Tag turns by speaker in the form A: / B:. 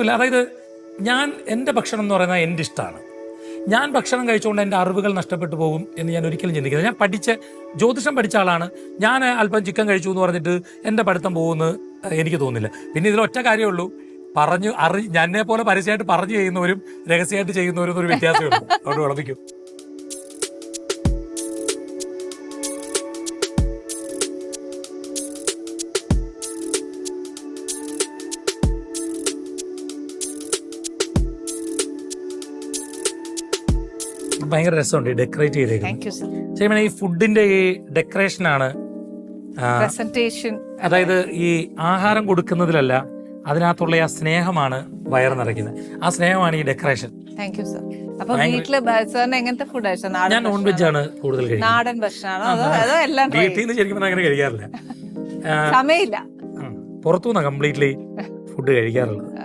A: അതായത് ഞാൻ എൻ്റെ ഭക്ഷണം എന്ന് പറയുന്നത് എൻ്റെ ഇഷ്ടമാണ്. ഞാൻ ഭക്ഷണം കഴിച്ചുകൊണ്ട് എൻ്റെ അറിവുകൾ നഷ്ടപ്പെട്ടു പോകും എന്ന് ഞാൻ ഒരിക്കലും ചിന്തിക്കുന്നത്. ഞാൻ ജ്യോതിഷം പഠിച്ച ആളാണ്. ഞാൻ അല്പം ചിക്കൻ കഴിച്ചു എന്ന് പറഞ്ഞിട്ട് എൻ്റെ പഠിത്തം പോകുമെന്ന് എനിക്ക് തോന്നുന്നില്ല. പിന്നെ ഇതിലൊറ്റ കാര്യമുള്ളൂ, എന്നെ പോലെ പരസ്യമായിട്ട് പറഞ്ഞു ചെയ്യുന്നവരും രഹസ്യമായിട്ട് ചെയ്യുന്നവരും ഒരു വ്യത്യാസമേ ഉള്ളൂ. അതുകൊണ്ട് ഉറപ്പിക്കും. ഭയങ്കര രസമുണ്ട് ഈ ഡെക്കറേറ്റ് ചെയ്തേക്കുന്നത്. ശരിക്കും ഈ ഫുഡിന്റെ ഈ ഡെക്കറേഷനാണ്, അതായത് ഈ ആഹാരം കൊടുക്കുന്നതിലല്ല, അതിനകത്തുള്ള ആ സ്നേഹമാണ് വയറ് നിറയ്ക്കുന്നത്. ആ സ്നേഹമാണ് ഈ ഡെക്കറേഷൻ. ഞാൻ നോൺ വെജ് ആണ് കൂടുതൽ കഴിക്കുന്നത്. വീട്ടിൽ നിന്ന് ശരിക്കും അങ്ങനെ കഴിക്കാറില്ല. പുറത്തുനിന്നാണ് കംപ്ലീറ്റ്ലി ഫുഡ് കഴിക്കാറുള്ളത്.